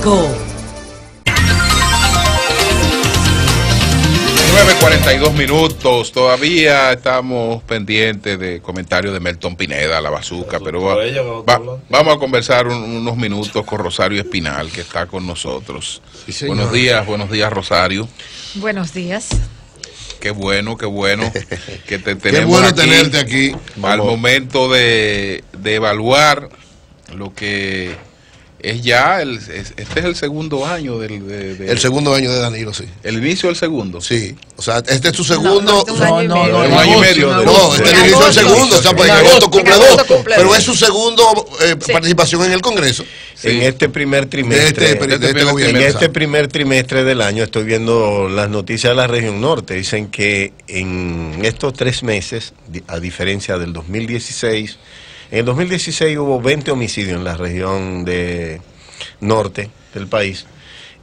Público. 9:42, todavía estamos pendientes de comentarios de Melton Pineda, la bazuca, pero vamos a conversar unos minutos con Rosario Espinal, que está con nosotros. Sí, buenos días Rosario. Buenos días. Qué bueno que te tenemos Qué bueno aquí, tenerte aquí. Al momento de evaluar lo que es ya, este es el segundo año el segundo año de Danilo, sí. ¿El inicio del segundo? Sí, o sea, este es su segundo... un año y medio. No, este es el inicio del segundo, o sea, pues en agosto cumple dos, pero es su segundo participación en el Congreso. Sí. En este primer trimestre, en este primer trimestre del año, estoy viendo las noticias de la región norte, dicen que en estos 3 meses, a diferencia del 2016, en el 2016 hubo 20 homicidios en la región de norte del país.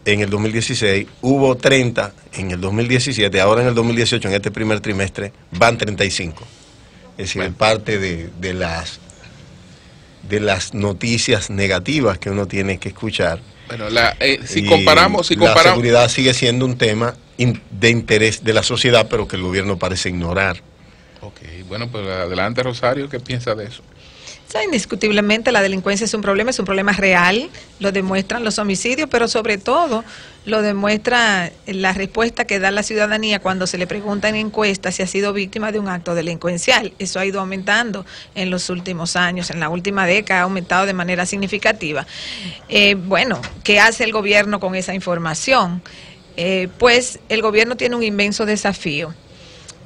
En el 2016 hubo 30 en el 2017. Ahora en el 2018, en este primer trimestre, van 35. Es decir, bueno, parte de las noticias negativas que uno tiene que escuchar. Bueno, si comparamos... La seguridad sigue siendo un tema de interés de la sociedad, pero que el gobierno parece ignorar. Ok, bueno, pues adelante, Rosario, ¿qué piensa de eso? Indiscutiblemente la delincuencia es un problema real, lo demuestran los homicidios, pero sobre todo lo demuestra la respuesta que da la ciudadanía cuando se le pregunta en encuestas si ha sido víctima de un acto delincuencial. Eso ha ido aumentando en los últimos años, en la última década ha aumentado de manera significativa. Bueno, ¿qué hace el gobierno con esa información? Pues el gobierno tiene un inmenso desafío,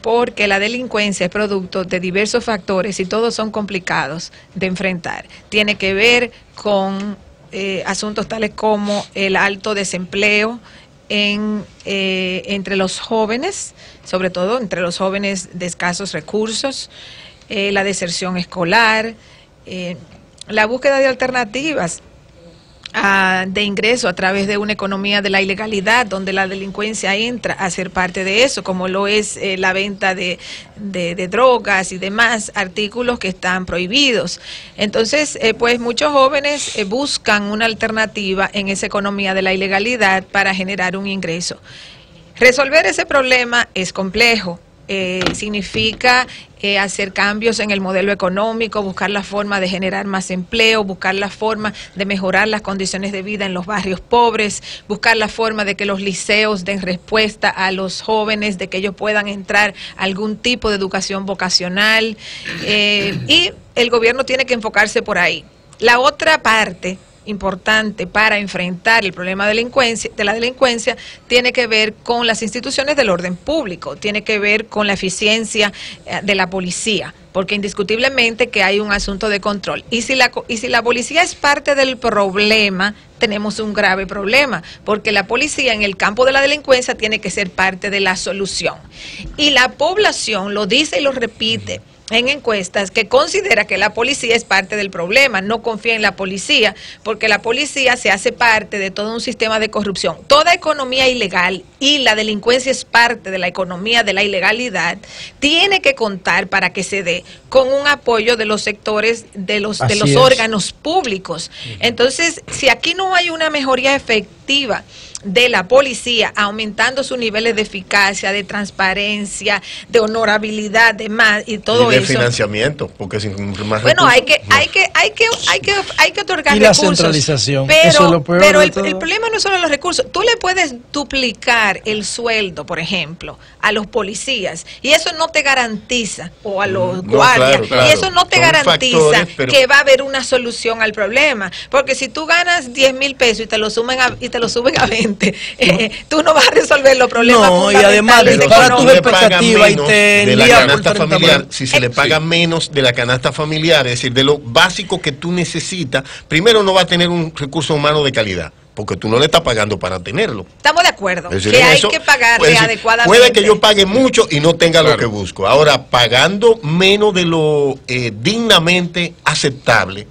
porque la delincuencia es producto de diversos factores y todos son complicados de enfrentar. Tiene que ver con asuntos tales como el alto desempleo entre los jóvenes, sobre todo entre los jóvenes de escasos recursos, la deserción escolar, la búsqueda de alternativas de ingreso a través de una economía de la ilegalidad, donde la delincuencia entra a ser parte de eso, como lo es la venta de drogas y demás artículos que están prohibidos. Entonces, pues muchos jóvenes buscan una alternativa en esa economía de la ilegalidad para generar un ingreso. Resolver ese problema es complejo. Significa hacer cambios en el modelo económico, buscar la forma de generar más empleo, buscar la forma de mejorar las condiciones de vida en los barrios pobres, buscar la forma de que los liceos den respuesta a los jóvenes, de que ellos puedan entrar a algún tipo de educación vocacional, y el gobierno tiene que enfocarse por ahí. La otra parte importante para enfrentar el problema de la delincuencia tiene que ver con las instituciones del orden público, tiene que ver con la eficiencia de la policía, porque indiscutiblemente que hay un asunto de control. Y si la policía es parte del problema, tenemos un grave problema, porque la policía en el campo de la delincuencia tiene que ser parte de la solución. Y la población lo dice y lo repite en encuestas, que considera que la policía es parte del problema, no confía en la policía, porque la policía se hace parte de todo un sistema de corrupción. Toda economía ilegal, y la delincuencia es parte de la economía de la ilegalidad, tiene que contar, para que se dé, con un apoyo de los sectores, de los órganos públicos. Entonces, si aquí no hay una mejoría efectiva de la policía, aumentando sus niveles de eficacia, de transparencia, de honorabilidad, de más y todo y de eso. Financiamiento, porque sin más bueno, recursos, hay que otorgar y recursos. La centralización. Pero el problema no es solo los recursos. Tú le puedes duplicar el sueldo, por ejemplo, a los policías, y eso no te garantiza, o a los guardias, claro, y eso no te garantiza factores, que va a haber una solución al problema, porque si tú ganas 10,000 pesos y te lo suben a 20, tú no vas a resolver los problemas. No, y además para tus expectativas y te de la envía canasta por familiar, si se le paga menos de la canasta familiar, es decir, de lo básico que tú necesitas, primero no va a tener un recurso humano de calidad, porque tú no le estás pagando para tenerlo. Estamos de acuerdo, decir, que hay que pagarle adecuadamente. Puede que yo pague mucho y no tenga lo que busco. Ahora, pagando menos de lo dignamente aceptable,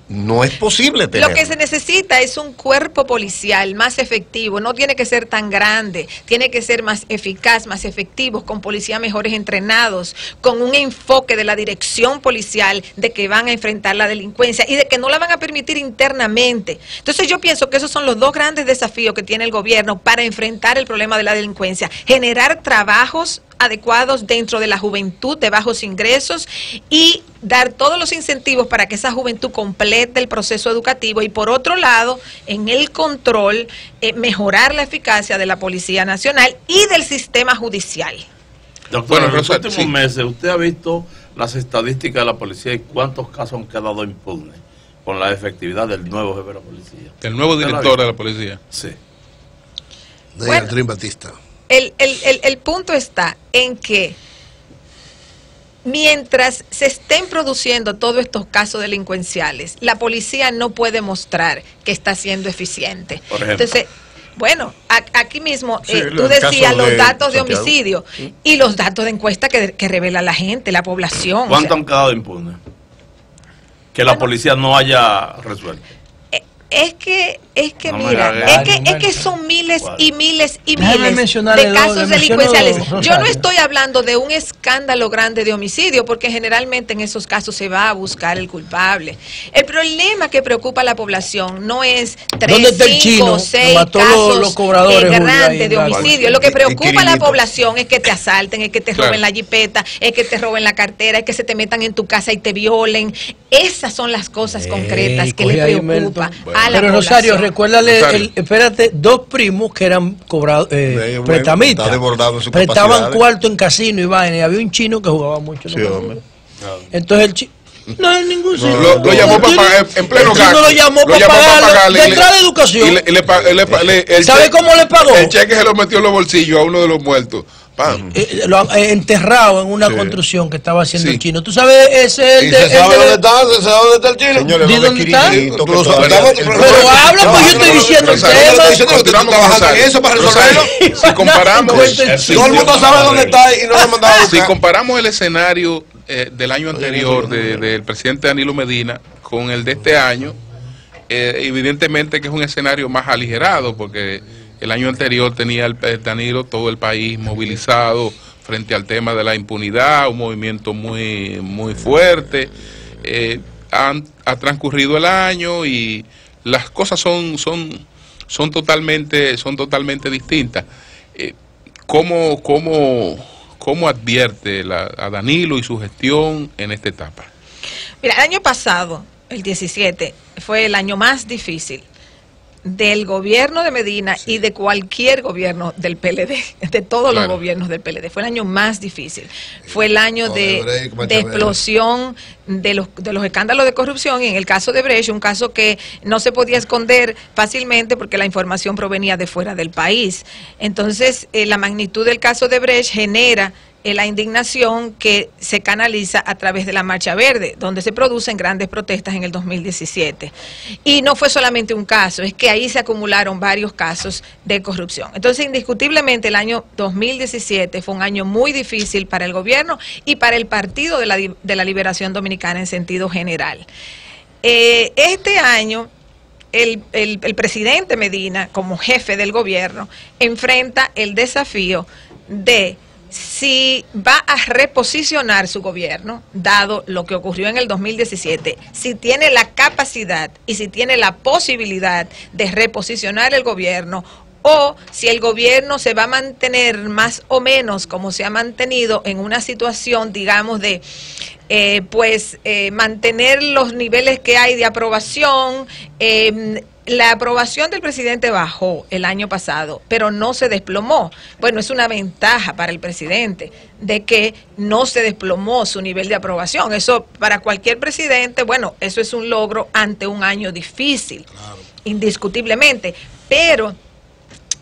no es posible tenerlo. Lo que se necesita es un cuerpo policial más efectivo, no tiene que ser tan grande, tiene que ser más eficaz, más efectivo, con policías mejores entrenados, con un enfoque de la dirección policial de que van a enfrentar la delincuencia y de que no la van a permitir internamente. Entonces yo pienso que esos son los dos grandes desafíos que tiene el gobierno para enfrentar el problema de la delincuencia: generar trabajos adecuados dentro de la juventud de bajos ingresos y dar todos los incentivos para que esa juventud complete el proceso educativo, y por otro lado, en el control, mejorar la eficacia de la Policía Nacional y del sistema judicial. Doctor, en los últimos meses, ¿usted ha visto las estadísticas de la policía y cuántos casos han quedado impunes con la efectividad del nuevo jefe de la policía? El nuevo director de la policía. Sí. Bueno, Batista. El punto está en que mientras se estén produciendo todos estos casos delincuenciales, la policía no puede mostrar que está siendo eficiente. Por ejemplo. Entonces, bueno, aquí mismo tú decías los datos de homicidio y los datos de encuesta que revela la gente, la población. ¿Cuánto han quedado impunes? Que la policía no haya resuelto. Es que No mira, es que son miles y miles y miles de casos delincuenciales. Yo no estoy hablando de un escándalo grande de homicidio, porque generalmente en esos casos se va a buscar el culpable. El problema que preocupa a la población no es 3, 5, 6 casos grandes de homicidio. Lo que preocupa a la población es que te asalten, es que te roben la jipeta, es que te roben la cartera, es que se te metan en tu casa y te violen. Esas son las cosas concretas que le preocupa a la población. Rosario, recuérdale, espérate, 2 primos que eran prestamistas, prestaban cuarto en casino y vaina, y había un chino que jugaba mucho. Sí, entonces el chino, no hay ningún sitio. Lo llamó para pagar en pleno gasto. Lo llamó para pagarle de entrada de educación. ¿Sabe cómo le pagó? El cheque se lo metió en los bolsillos a uno de los muertos. Lo han enterrado en una construcción que estaba haciendo el chino. ¿Tú sabes ese? ¿Se sabe dónde está? ¿Se sabe dónde está el chino? Señores, ¿dónde está? Pero habla, pues yo estoy diciendo el tema. Continuamos trabajando en eso para resolverlo. Si comparamos, todo el mundo sabe dónde está y no lo mandaba a buscar. Si comparamos el escenario del año anterior del presidente Danilo Medina con el de este año, evidentemente que es un escenario más aligerado, porque el año anterior tenía Danilo todo el país movilizado frente al tema de la impunidad, un movimiento muy fuerte. Ha transcurrido el año y las cosas son totalmente distintas. ¿Cómo advierte a Danilo y su gestión en esta etapa? Mira, el año pasado, el 17, fue el año más difícil del gobierno de Medina y de cualquier gobierno del PLD, de todos los gobiernos del PLD. Fue el año más difícil. Fue el año de explosión de los escándalos de corrupción, y en el caso de Brecht, un caso que no se podía esconder fácilmente porque la información provenía de fuera del país. Entonces, la magnitud del caso de Brecht genera la indignación que se canaliza a través de la Marcha Verde, donde se producen grandes protestas en el 2017. Y no fue solamente un caso, es que ahí se acumularon varios casos de corrupción. Entonces, indiscutiblemente, el año 2017 fue un año muy difícil para el gobierno y para el Partido de la Liberación Dominicana en sentido general. Este año, el presidente Medina, como jefe del gobierno, enfrenta el desafío de si va a reposicionar su gobierno, dado lo que ocurrió en el 2017, si tiene la capacidad y si tiene la posibilidad de reposicionar el gobierno, o si el gobierno se va a mantener más o menos como se ha mantenido en una situación, digamos, de mantener los niveles que hay de aprobación. La aprobación del presidente bajó el año pasado, pero no se desplomó. Bueno, es una ventaja para el presidente de que no se desplomó su nivel de aprobación. Eso para cualquier presidente, bueno, eso es un logro ante un año difícil, indiscutiblemente. Pero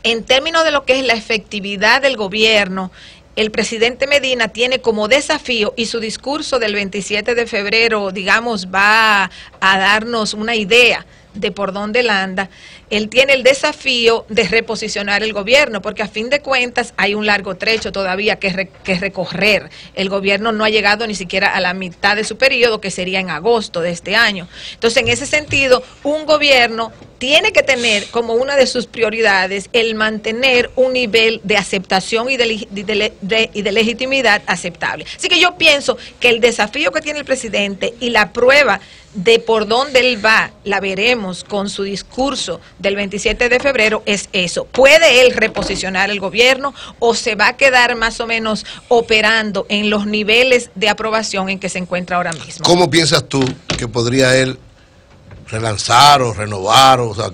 en términos de lo que es la efectividad del gobierno, el presidente Medina tiene como desafío, y su discurso del 27 de febrero, digamos, va a darnos una idea de por dónde él anda, él tiene el desafío de reposicionar el gobierno, porque a fin de cuentas hay un largo trecho todavía que recorrer. El gobierno no ha llegado ni siquiera a la mitad de su periodo, que sería en agosto de este año. Entonces, en ese sentido, un gobierno tiene que tener como una de sus prioridades el mantener un nivel de aceptación y de legitimidad aceptable. Así que yo pienso que el desafío que tiene el presidente y la prueba de por dónde él va, la veremos con su discurso del 27 de febrero, es eso. ¿Puede él reposicionar el gobierno o se va a quedar más o menos operando en los niveles de aprobación en que se encuentra ahora mismo? ¿Cómo piensas tú que podría él relanzar o renovar, o sea,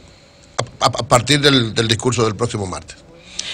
a partir del discurso del próximo martes?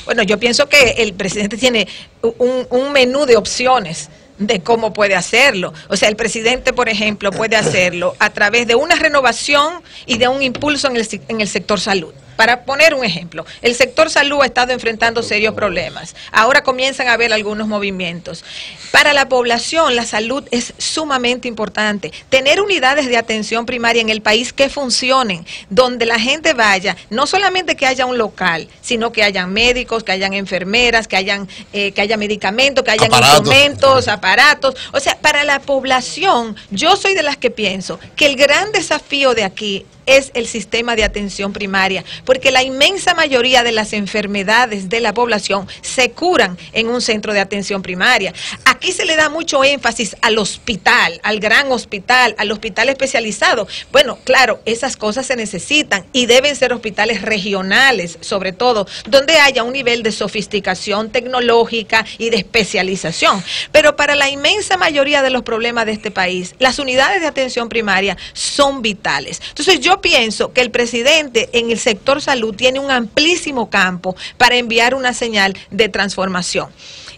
Bueno, yo pienso que el presidente tiene un menú de opciones de cómo puede hacerlo. O sea, el presidente, por ejemplo, puede hacerlo a través de una renovación y de un impulso en el sector salud. Para poner un ejemplo, el sector salud ha estado enfrentando serios problemas. Ahora comienzan a haber algunos movimientos. Para la población, la salud es sumamente importante. Tener unidades de atención primaria en el país que funcionen, donde la gente vaya, no solamente que haya un local, sino que hayan médicos, que hayan enfermeras, que haya medicamentos, que hayan instrumentos, aparatos. O sea, para la población, yo soy de las que pienso que el gran desafío de aquí es el sistema de atención primaria, porque la inmensa mayoría de las enfermedades de la población se curan en un centro de atención primaria. Aquí se le da mucho énfasis al hospital, al gran hospital, al hospital especializado. Bueno, claro, esas cosas se necesitan y deben ser hospitales regionales, sobre todo, donde haya un nivel de sofisticación tecnológica y de especialización. Pero para la inmensa mayoría de los problemas de este país, las unidades de atención primaria son vitales. Entonces, yo pienso que el presidente en el sector salud tiene un amplísimo campo para enviar una señal de transformación.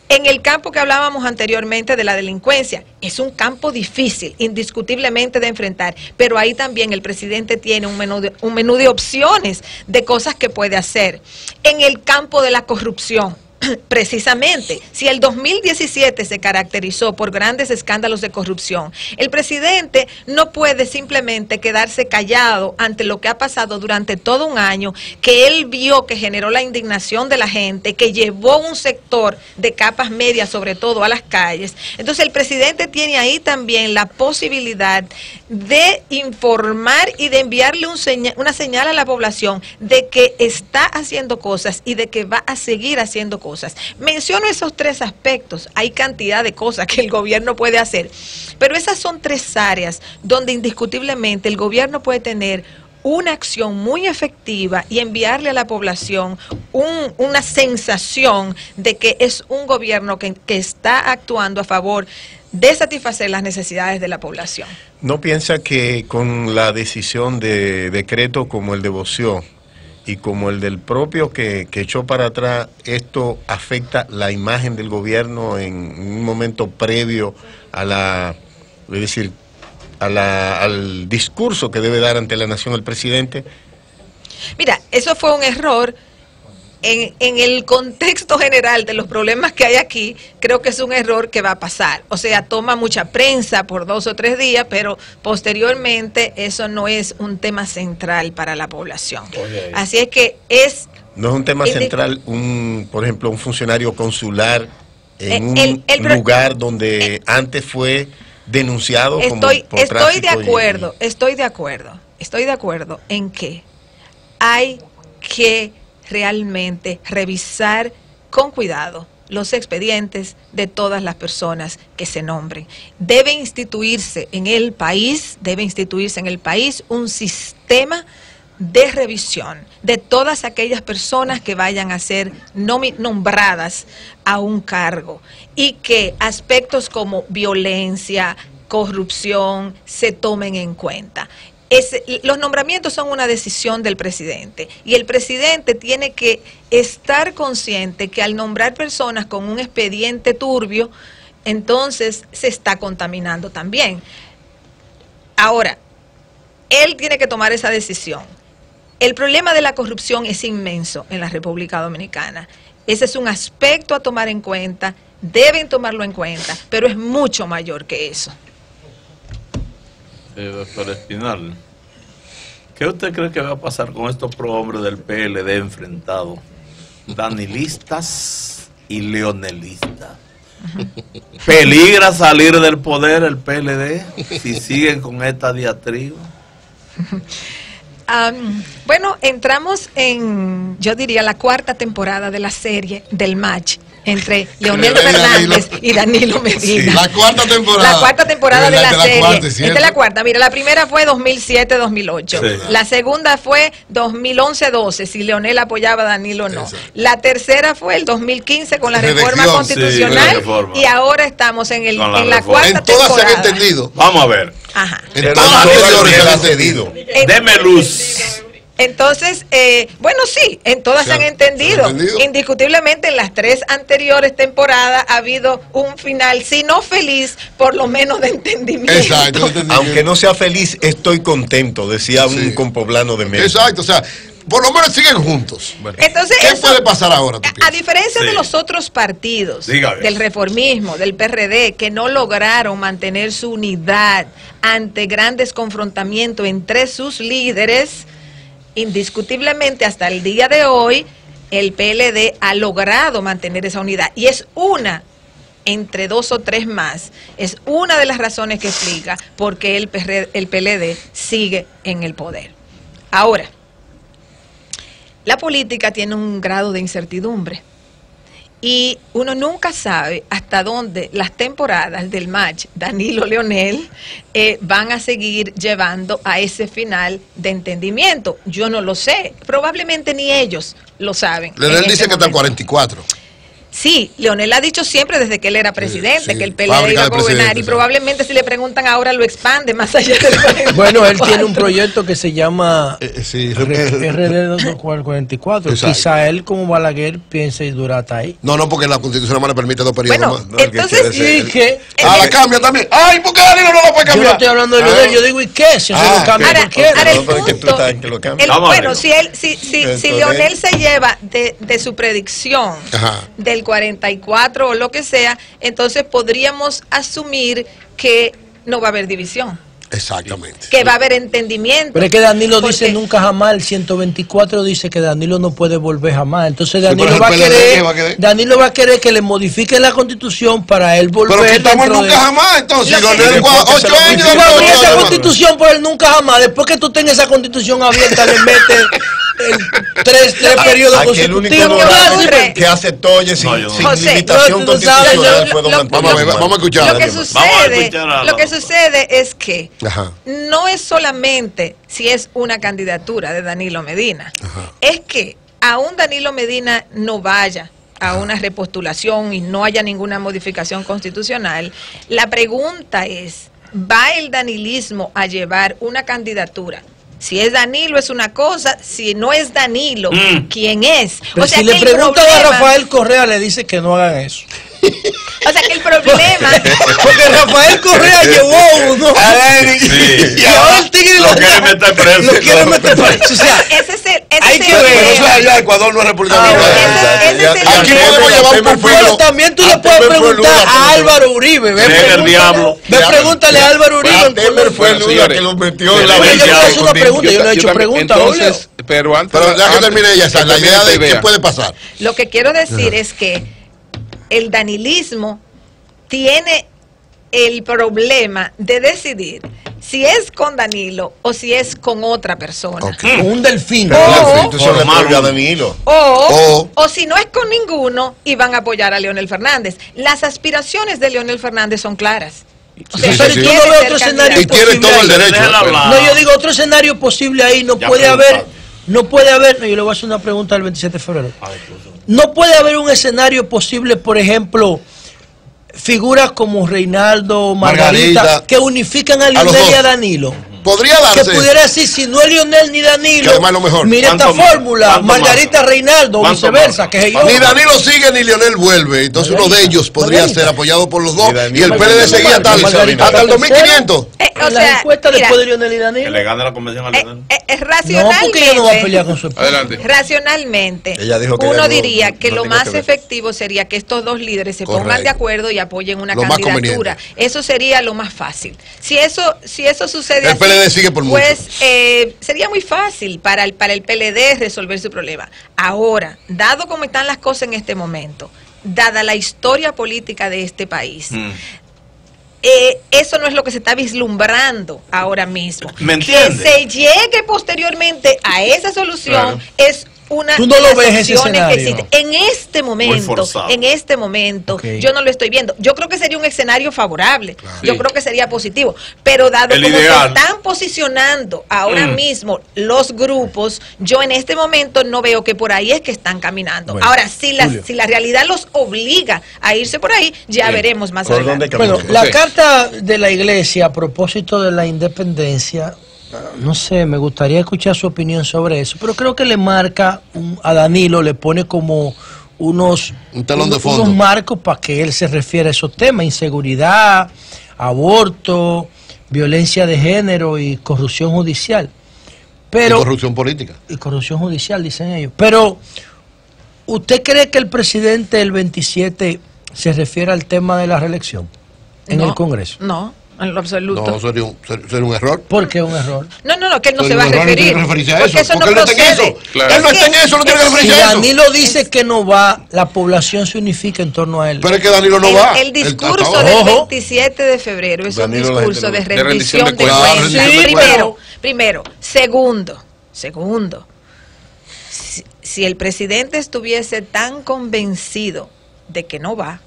En el campo que hablábamos anteriormente de la delincuencia, es un campo difícil, indiscutiblemente de enfrentar, pero ahí también el presidente tiene un menú de opciones de cosas que puede hacer. En el campo de la corrupción, precisamente, si el 2017 se caracterizó por grandes escándalos de corrupción, el presidente no puede simplemente quedarse callado ante lo que ha pasado durante todo un año, que él vio que generó la indignación de la gente, que llevó un sector de capas medias, sobre todo a las calles. Entonces el presidente tiene ahí también la posibilidad de informar y de enviarle una señal a la población de que está haciendo cosas y de que va a seguir haciendo cosas. Menciono esos tres aspectos. Hay cantidad de cosas que el gobierno puede hacer, pero esas son tres áreas donde indiscutiblemente el gobierno puede tener una acción muy efectiva y enviarle a la población una sensación de que es un gobierno que está actuando a favor de satisfacer las necesidades de la población. ¿No piensa que con la decisión de decreto como el de Boció y como el del propio que echó para atrás, esto afecta la imagen del gobierno en un momento previo a al discurso que debe dar ante la nación el presidente? Mira, eso fue un error. En el contexto general de los problemas que hay aquí, creo que es un error que va a pasar. O sea, toma mucha prensa por 2 o 3 días, pero posteriormente eso no es un tema central para la población. Oye, así es que es... ¿No es un tema central, por ejemplo, un funcionario consular en un lugar donde antes fue denunciado como por tráfico? Estoy de acuerdo en que hay que realmente revisar con cuidado los expedientes de todas las personas que se nombren. Debe instituirse en el país un sistema de revisión de todas aquellas personas que vayan a ser nombradas a un cargo y que aspectos como violencia, corrupción se tomen en cuenta. Los nombramientos son una decisión del presidente y el presidente tiene que estar consciente que al nombrar personas con un expediente turbio, entonces se está contaminando también. Ahora, él tiene que tomar esa decisión. El problema de la corrupción es inmenso en la República Dominicana. Ese es un aspecto a tomar en cuenta, deben tomarlo en cuenta, pero es mucho mayor que eso. Doctor Espinal. ¿Qué usted cree que va a pasar con estos prohombres del PLD enfrentados? Danilistas y leonelistas. ¿Peligra salir del poder el PLD si siguen con esta diatriba? Bueno, entramos en, yo diría, la cuarta temporada de la serie del match entre Leonel Fernández y Danilo Medina. Sí, la cuarta temporada. La cuarta temporada de la serie. Esta es la cuarta. Mira, la primera fue 2007-2008. Sí. La segunda fue 2011-12, si Leonel apoyaba a Danilo o no. Exacto. La tercera fue el 2015 con la reforma constitucional. Sí, y ahora estamos en la cuarta temporada. En todas se han entendido. Vamos a ver. Ajá. En todas se han entendido. Deme luz. Entonces, bueno, sí, en todas se han entendido. Indiscutiblemente en las 3 anteriores temporadas ha habido un final, si no feliz, por lo menos de entendimiento. Exacto. Aunque no sea feliz, estoy contento, decía un compoblano de México. Exacto, o sea, por lo menos siguen juntos. Bueno. Entonces, ¿qué puede pasar ahora? A diferencia de los otros partidos, del reformismo, del PRD, que no lograron mantener su unidad ante grandes confrontamientos entre sus líderes, indiscutiblemente hasta el día de hoy el PLD ha logrado mantener esa unidad, y es una entre 2 o 3 más, es una de las razones que explica por qué el PLD sigue en el poder. Ahora, la política tiene un grado de incertidumbre y uno nunca sabe hasta dónde las temporadas del match Danilo-Leonel van a seguir llevando a ese final de entendimiento. Yo no lo sé, probablemente ni ellos lo saben. Leonel dice que hasta el 44. Sí, Leonel ha dicho siempre desde que él era presidente que el PLD iba a gobernar, y probablemente si le preguntan ahora lo expande más allá del 44. Bueno, él tiene un proyecto que se llama RD 44. Quizá él como Balaguer piense y dura hasta ahí. No, porque la Constitución no le permite 2 periodos más. No, entonces, la cambia también. Ay, ¿por qué Danilo no lo puede cambiar? Yo no estoy hablando de Leonel, yo digo, ¿y qué? Si se lo cambia bueno, si Leonel se lleva de su predicción del 44 o lo que sea, entonces podríamos asumir que no va a haber división. Exactamente. Que va a haber entendimiento. Pero es que Danilo dice nunca jamás, el 124 dice que Danilo no puede volver jamás. Entonces Danilo va a querer que le modifiquen la Constitución para él volver. Pero quitamos nunca jamás, entonces. 8 años. Esa Constitución por el nunca jamás. Después que tú tengas esa Constitución abierta, le metes tres periodos consecutivos. Que aceptó sin limitación constitucional. Vamos a escuchar. Lo que sucede es que no es solamente si es una candidatura de Danilo Medina, es que aún Danilo Medina no vaya a una repostulación y no haya ninguna modificación constitucional, la pregunta es, ¿va el danilismo a llevar una candidatura? Si es Danilo es una cosa, si no es Danilo, ¿quién es? Pero o sea, si le preguntan a Rafael Correa, le dice que no hagan eso. O sea que el problema... Porque Rafael Correa llevó uno. Y ahora el tigre lo quiere meter preso. Lo quiere meter preso. O sea, ese es el... Hay que ver. Eso es allá, Ecuador no es República Dominicana. Aquí podemos llevar un pueblo. Pero también tú le puedes preguntar a Álvaro Uribe. Pregúntale a Álvaro Uribe. Temer fue el Lula que lo metió en la Yo no he hecho preguntas. Entonces, pero antes... Pero ya que termine ella, la idea de qué puede pasar. Lo que quiero decir es que el danilismo tiene el problema de decidir si es con Danilo o si es con otra persona. Un delfín. O si no es con ninguno y van a apoyar a Leonel Fernández. Las aspiraciones de Leonel Fernández son claras. O sea, tú no ves otro escenario posible. Y tiene todo el derecho. No, yo digo otro escenario posible ahí. No puede haber. No, yo le voy a hacer una pregunta el 27 de febrero. No puede haber un escenario posible, por ejemplo, figuras como Reinaldo, Margarita, que unifican a Leonel y a Danilo. Podría darse. Que pudiera decir, si no es Leonel ni Danilo, lo mejor. Mira esta fórmula, Margarita Reinaldo, o viceversa. Que ni Danilo sigue ni Leonel vuelve. Entonces uno de ellos podría ser apoyado por los dos. Y el PLD seguía hasta el 2500. O sea, encuesta después de Leonel y Danilo. Que le gane la convención a Leonel. Racionalmente. No, porque ella no va a pelear con su esposo. Adelante. Racionalmente, uno diría que lo más efectivo sería que estos dos líderes se pongan de acuerdo y apoyen una candidatura. Eso sería lo más fácil. Si eso sucede así, PLD sigue por mucho. Pues sería muy fácil para el PLD resolver su problema. Ahora, dado como están las cosas en este momento, dada la historia política de este país, eso no es lo que se está vislumbrando ahora mismo. ¿Me entiendes? Que se llegue posteriormente a esa solución, claro, es una ¿tú no de lo las ves ese opciones que escenario? existe. En este momento, okay, yo no lo estoy viendo. Yo creo que sería un escenario favorable. Claro. Yo creo que sería positivo. Pero dado como se están posicionando ahora mismo los grupos, yo en este momento no veo que por ahí es que están caminando. Bueno, ahora, si la realidad los obliga a irse por ahí, ya veremos más adelante. Bueno, la carta de la Iglesia a propósito de la independencia, no sé, me gustaría escuchar su opinión sobre eso, pero creo que le marca a Danilo, le pone como un telón de fondo, unos marcos para que él se refiera a esos temas: inseguridad, aborto, violencia de género y corrupción judicial. Pero, y corrupción política. Y corrupción judicial, dicen ellos. Pero, ¿usted cree que el presidente el 27 se refiere al tema de la reelección en el Congreso? No. En lo absoluto. No, sería un error. ¿Por qué un error? No, que él no se va a referir. Porque eso no procede. Él no está en eso, no tiene que referirse a eso. Danilo dice que no va, la población se unifica en torno a él. Pero es que Danilo no va. El discurso del 27 de febrero es Danilo, un discurso de rendición de cuentas. Sí, primero. Segundo, si el presidente estuviese tan convencido de que no va,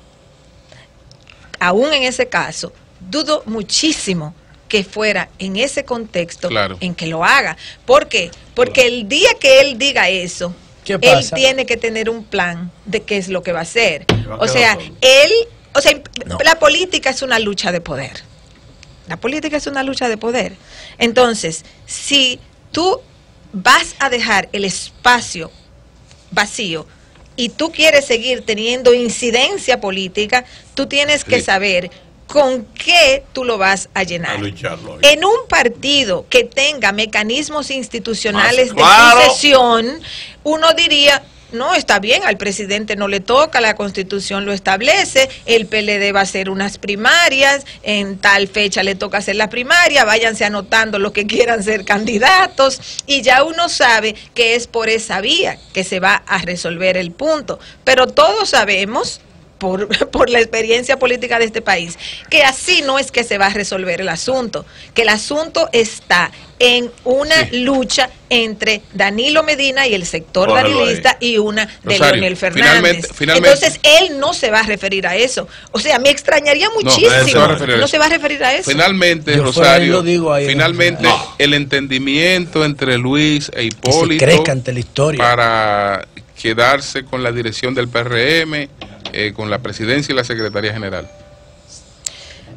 aún en ese caso, dudo muchísimo que fuera en ese contexto, claro, en que lo haga. ¿Por qué? Porque el día que él diga eso, él tiene que tener un plan de qué es lo que va a hacer. O sea, la política es una lucha de poder. La política es una lucha de poder. Entonces, si tú vas a dejar el espacio vacío y tú quieres seguir teniendo incidencia política, tú tienes que saber con qué tú lo vas a llenar. En un partido que tenga mecanismos institucionales de sucesión, uno diría: no, está bien, al presidente no le toca, la Constitución lo establece, el PLD va a hacer unas primarias, en tal fecha le toca hacer la primaria, váyanse anotando los que quieran ser candidatos, y ya uno sabe que es por esa vía que se va a resolver el punto. Pero todos sabemos, por la experiencia política de este país, que así no es que se va a resolver el asunto, que el asunto está en una lucha entre Danilo Medina y el sector danilista y una de Leonel Fernández. Finalmente, entonces él no se va a referir a eso. O sea, me extrañaría muchísimo. No se va a referir a eso. Finalmente, Rosario, el entendimiento entre Luis e Hipólito ante la historia para quedarse con la dirección del PRM, con la presidencia y la secretaría general.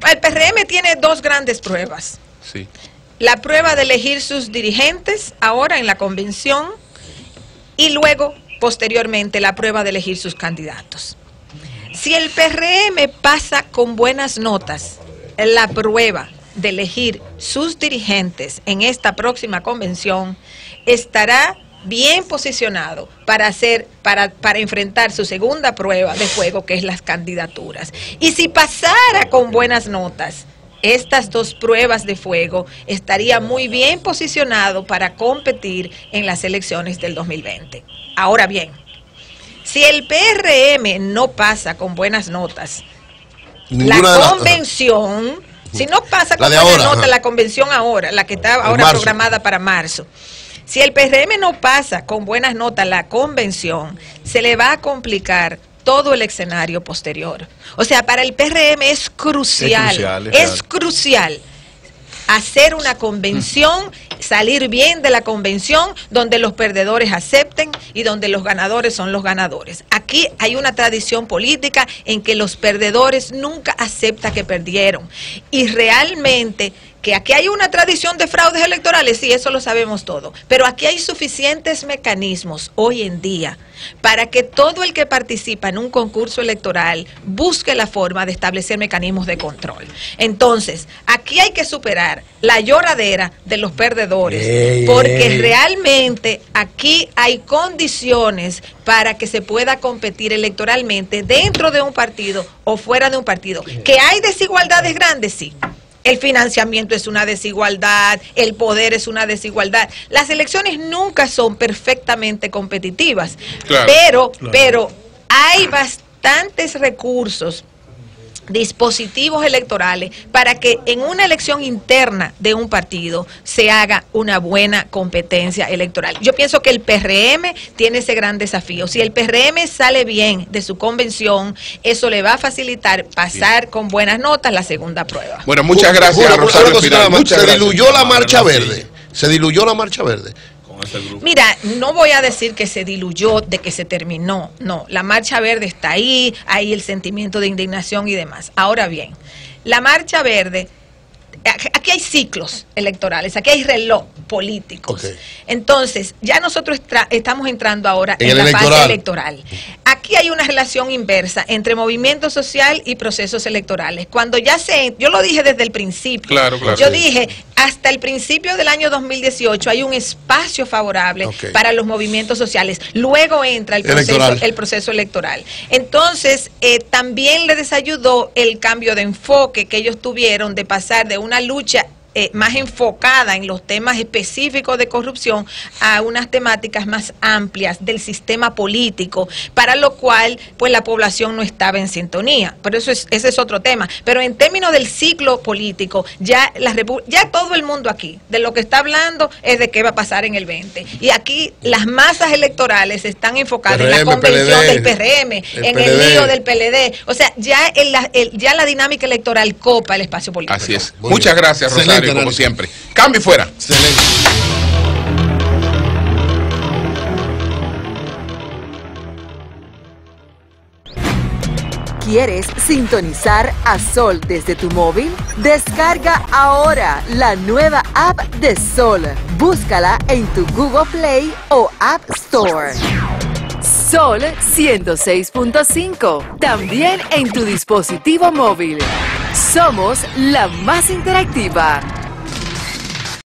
El PRM tiene dos grandes pruebas. Sí. La prueba de elegir sus dirigentes ahora en la convención y luego, posteriormente, la prueba de elegir sus candidatos. Si el PRM pasa con buenas notas la prueba de elegir sus dirigentes en esta próxima convención, estará bien posicionado para enfrentar su segunda prueba de fuego, que es las candidaturas. Y si pasara con buenas notas estas dos pruebas de fuego, estaría muy bien posicionado para competir en las elecciones del 2020. Ahora bien, si el PRM no pasa con buenas notas la convención, si no pasa con buenas notas la convención ahora, la que está ahora programada para marzo, si el PRM no pasa con buenas notas la convención, se le va a complicar todo el escenario posterior. O sea, para el PRM es crucial hacer una convención, salir bien de la convención, donde los perdedores acepten y donde los ganadores son los ganadores. Aquí hay una tradición política en que los perdedores nunca aceptan que perdieron. Y realmente, que aquí hay una tradición de fraudes electorales, sí, eso lo sabemos todo, pero aquí hay suficientes mecanismos hoy en día para que todo el que participa en un concurso electoral busque la forma de establecer mecanismos de control. Entonces, aquí hay que superar la lloradera de los perdedores, porque realmente aquí hay condiciones para que se pueda competir electoralmente dentro de un partido o fuera de un partido. ¿Que hay desigualdades grandes? Sí. el financiamiento es una desigualdad, el poder es una desigualdad. Las elecciones nunca son perfectamente competitivas, pero hay bastantes recursos, dispositivos electorales para que en una elección interna de un partido se haga una buena competencia electoral. Yo pienso que el PRM tiene ese gran desafío. Si el PRM sale bien de su convención, eso le va a facilitar pasar con buenas notas la segunda prueba. Bueno, muchas gracias, Rosario Espinal. Se diluyó la Marcha Verde. Se diluyó la Marcha Verde. Mira, no voy a decir que se diluyó, de que se terminó, no, la Marcha Verde está ahí, hay el sentimiento de indignación y demás. Ahora bien, la Marcha Verde, aquí hay ciclos electorales, aquí hay reloj políticos. Entonces, ya nosotros estamos entrando ahora en la fase electoral. Aquí hay una relación inversa entre movimiento social y procesos electorales. Cuando ya yo lo dije desde el principio, yo dije, hasta el principio del año 2018 hay un espacio favorable para los movimientos sociales. Luego entra el proceso electoral. Entonces, también les ayudó el cambio de enfoque que ellos tuvieron de pasar de una lucha más enfocada en los temas específicos de corrupción a unas temáticas más amplias del sistema político, para lo cual pues la población no estaba en sintonía. Pero ese es otro tema. Pero en términos del ciclo político, ya todo el mundo aquí de lo que está hablando es de qué va a pasar en el 20. Y aquí las masas electorales están enfocadas en la convención del PRM, en el lío del PLD. O sea, ya la dinámica electoral copa el espacio político. Así es. Muchas gracias, Rosario. Como siempre. Cambio fuera. Excelente. ¿Quieres sintonizar a Sol desde tu móvil? Descarga ahora la nueva app de Sol. Búscala en tu Google Play o App Store. Sol 106.5. También en tu dispositivo móvil. Somos la más interactiva.